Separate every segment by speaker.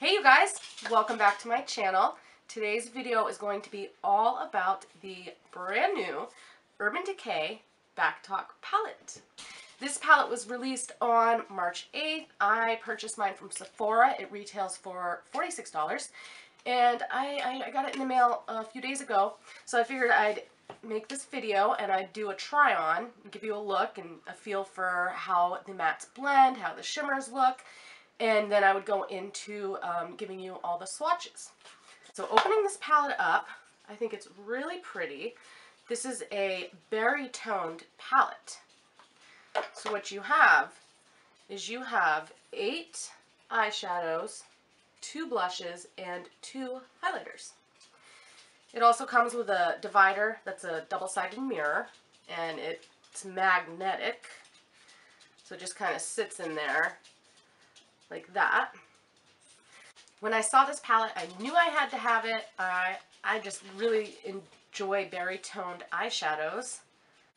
Speaker 1: Hey you guys, welcome back to my channel. Today's video is going to be all about the brand new Urban Decay Backtalk palette. This palette was released on March 8th. I purchased mine from Sephora. It retails for $46 and I got it in the mail a few days ago, so I figured I'd make this video and I'd do a try on, give you a look and a feel for how the mattes blend, how the shimmers look, and then I would go into giving you all the swatches. So opening this palette up, I think it's really pretty. This is a berry toned palette. So what you have is you have 8 eyeshadows, 2 blushes, and 2 highlighters. It also comes with a divider that's a double-sided mirror, and it's magnetic, so it just kind of sits in there like that. When I saw this palette, I knew I had to have it. I just really enjoy berry toned eyeshadows.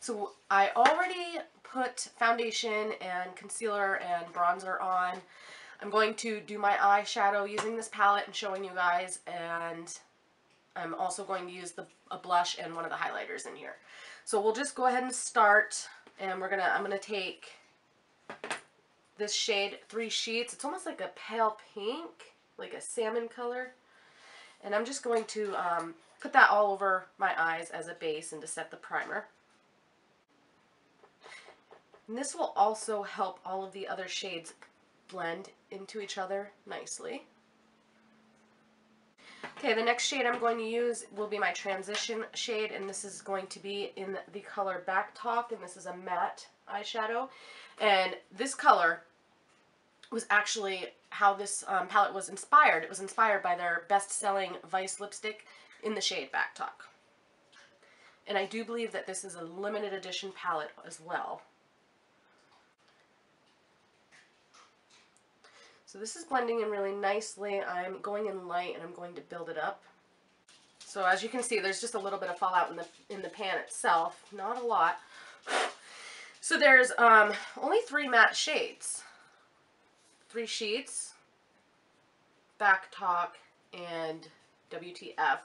Speaker 1: So I already put foundation and concealer and bronzer on. I'm going to do my eyeshadow using this palette and showing you guys, and I'm also going to use a blush and one of the highlighters in here. So we'll just go ahead and start, and I'm gonna take this shade, 3 sheets. It's almost like a pale pink, like a salmon color. And I'm just going to put that all over my eyes as a base and to set the primer. And this will also help all of the other shades blend into each other nicely. Okay, the next shade I'm going to use will be my transition shade, and this is going to be in the color Backtalk, and this is a matte eyeshadow. And this color was actually how this palette was inspired. It was inspired by their best-selling Vice lipstick in the shade Backtalk. And I do believe that this is a limited edition palette as well. So this is blending in really nicely. I'm going in light and I'm going to build it up. So as you can see, there's just a little bit of fallout in the pan itself, not a lot. So there's only 3 matte shades, 3 sheets, Backtalk, and WTF.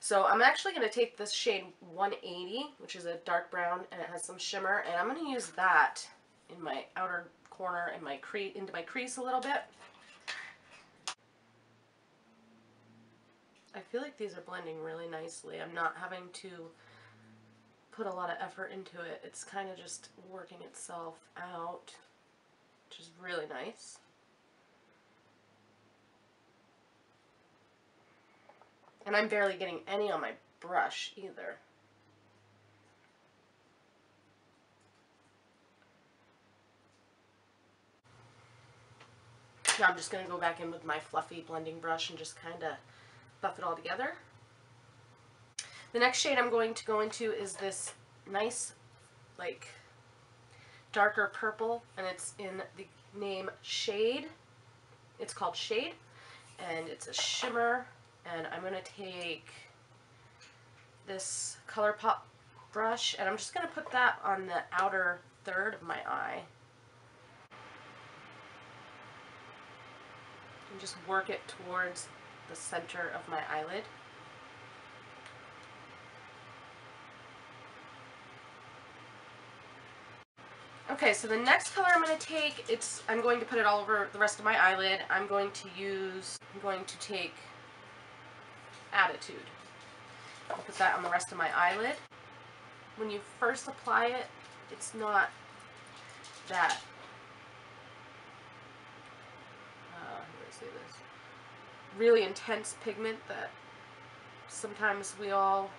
Speaker 1: So I'm actually going to take this shade 180, which is a dark brown, and it has some shimmer, and I'm going to use that in my outer corner and into my crease a little bit. I feel like these are blending really nicely. I'm not having to put a lot of effort into it. It's kind of just working itself out, which is really nice. And I'm barely getting any on my brush either. Now I'm just going to go back in with my fluffy blending brush and just kind of buff it all together. The next shade I'm going to go into is this nice, like, darker purple, and it's in the name Shade. It's called Shade, and it's a shimmer, and I'm going to take this ColourPop brush, and I'm just going to put that on the outer third of my eye. And just work it towards the center of my eyelid. Okay, so the next color I'm going to take, I'm going to put it all over the rest of my eyelid. I'm going to take Attitude. I'll put that on the rest of my eyelid. When you first apply it, it's not that, how do I say this, really intense pigment that sometimes we all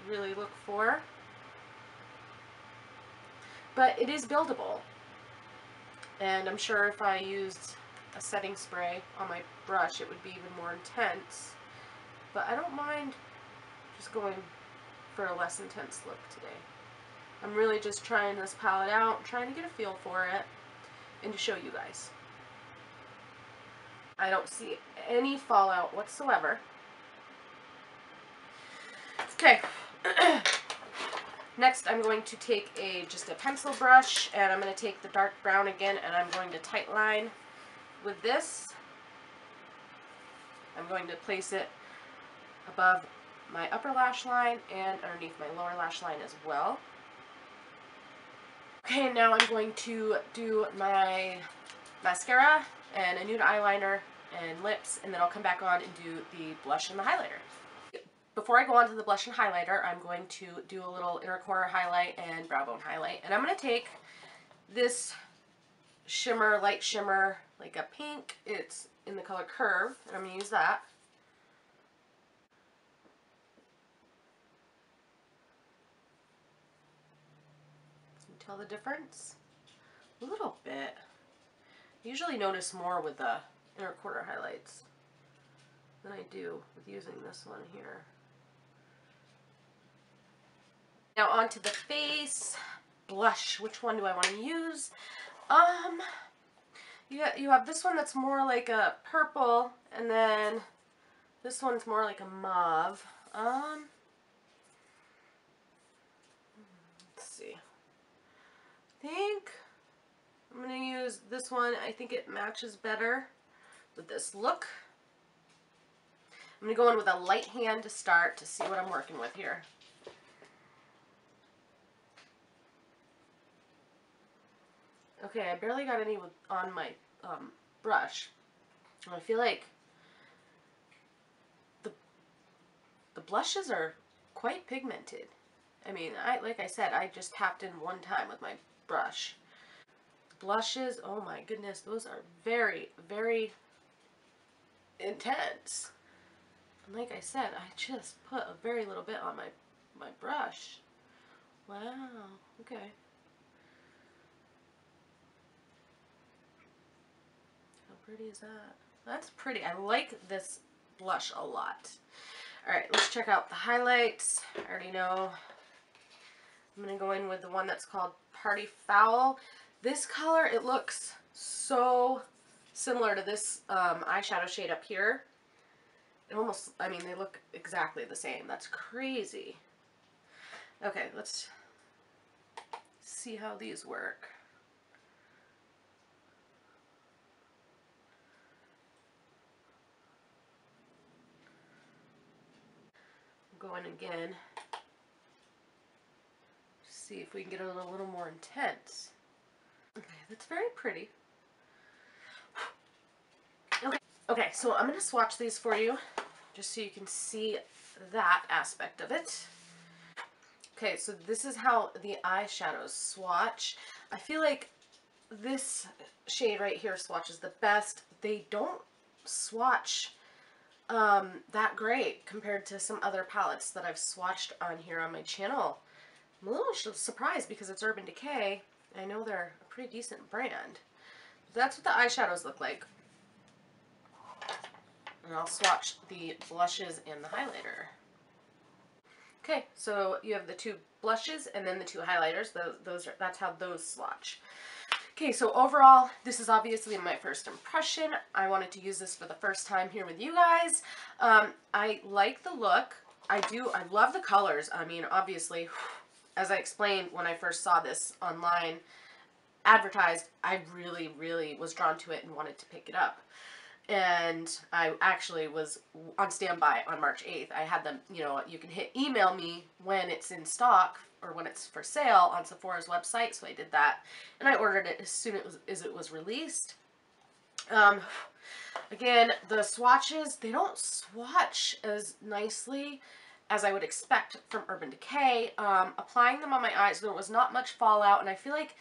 Speaker 1: really look for. But it is buildable, and I'm sure if I used a setting spray on my brush it would be even more intense, but I don't mind just going for a less intense look today. I'm really just trying this palette out, trying to get a feel for it, and to show you guys. I don't see any fallout whatsoever. Okay. Next, I'm going to take just a pencil brush, and I'm going to take the dark brown again, and I'm going to tight line with this. I'm going to place it above my upper lash line and underneath my lower lash line as well. Okay, now I'm going to do my mascara and a nude eyeliner and lips, and then I'll come back on and do the blush and the highlighter. Before I go on to the blush and highlighter, I'm going to do a little inner corner highlight and brow bone highlight. And I'm going to take this shimmer, light shimmer, like a pink. It's in the color Curve, and I'm going to use that. Can you tell the difference? A little bit. I usually notice more with the inner corner highlights than I do with using this one here. Now onto the face. Blush. Which one do I want to use? You have this one that's more like a purple, and then this one's more like a mauve. Let's see. I think I'm going to use this one. I think it matches better with this look. I'm going to go in with a light hand to start to see what I'm working with here. Okay, I barely got any on my brush. I feel like the blushes are quite pigmented. I mean, like I said, I just tapped in one time with my brush. Blushes, oh my goodness, those are very, very intense. And like I said, I just put a very little bit on my brush. Wow, okay. How pretty is that? That's pretty. I like this blush a lot. Alright, let's check out the highlights. I already know. I'm going to go in with the one that's called Party Foul. This color, it looks so similar to this eyeshadow shade up here. It almost, I mean, they look exactly the same. That's crazy. Okay, let's see how these work. Go in again. See if we can get it a little more intense. Okay, that's very pretty. Okay, so I'm going to swatch these for you just so you can see that aspect of it. Okay, so this is how the eyeshadows swatch. I feel like this shade right here swatches the best. They don't swatch that great compared to some other palettes that I've swatched on here on my channel. I'm a little surprised because it's Urban Decay. I know they're a pretty decent brand. That's what the eyeshadows look like. And I'll swatch the blushes and the highlighter. Okay, so you have the two blushes and then the two highlighters. That's how those swatch. Okay, so overall, this is obviously my first impression. I wanted to use this for the first time here with you guys. I like the look. I love the colors. I mean, obviously, as I explained when I first saw this online advertised, I really, really was drawn to it and wanted to pick it up. And I actually was on standby on March 8th. I had them, you know, you can email me when it's in stock or when it's for sale on Sephora's website. So I did that, and I ordered it as soon as it was released. Again, the swatches, they don't swatch as nicely as I would expect from Urban Decay. Applying them on my eyes, there was not much fallout, and I feel like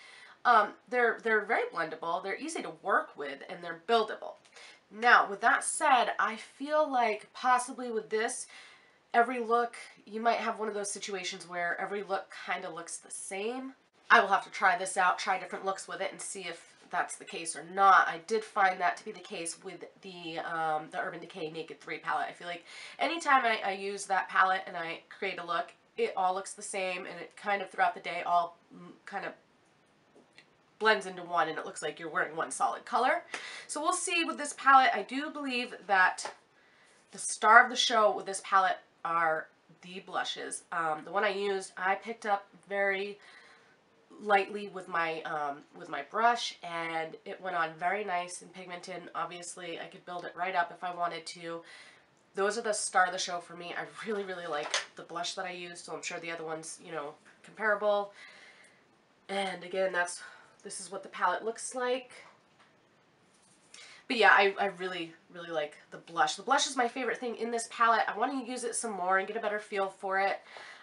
Speaker 1: they're very blendable. They're easy to work with, and they're buildable. Now, with that said, I feel like possibly with this, every look, you might have one of those situations where every look kind of looks the same. I will have to try this out, try different looks with it, and see if that's the case or not. I did find that to be the case with the Urban Decay Naked 3 palette. I feel like anytime I use that palette and I create a look, it all looks the same, and it kind of throughout the day all kind of blends into one, and it looks like you're wearing one solid color. So we'll see with this palette. I do believe that the star of the show with this palette are the blushes. The one I used, I picked up very lightly with my brush, and it went on very nice and pigmented. Obviously, I could build it right up if I wanted to. Those are the star of the show for me. I really, really like the blush that I used, so I'm sure the other one's, you know, comparable. And again, this is what the palette looks like. But yeah, I really, really like the blush. The blush is my favorite thing in this palette. I want to use it some more and get a better feel for it.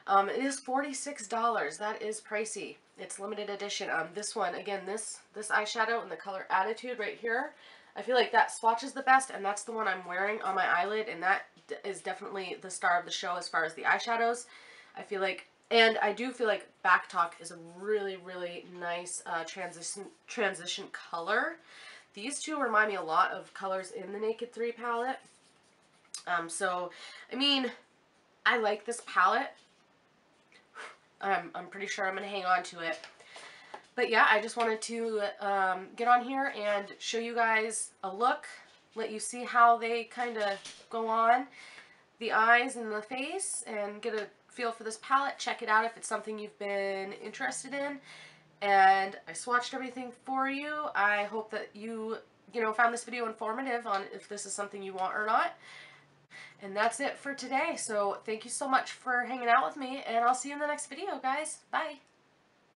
Speaker 1: It is $46. That is pricey. It's limited edition. This one, again, this eyeshadow in the color Attitude right here, I feel like that swatches the best, and that's the one I'm wearing on my eyelid, and that is definitely the star of the show as far as the eyeshadows. I feel like, and I do feel like Backtalk is a really, really nice transition color. These two remind me a lot of colors in the Naked 3 palette. So, I mean, I like this palette. I'm pretty sure I'm going to hang on to it. But yeah, I just wanted to get on here and show you guys a look, let you see how they kind of go on the eyes and the face, and get a feel for this palette. Check it out if it's something you've been interested in. And I swatched everything for you. I hope that you found this video informative on if this is something you want or not. And that's it for today. So thank you so much for hanging out with me, and I'll see you in the next video, guys. Bye.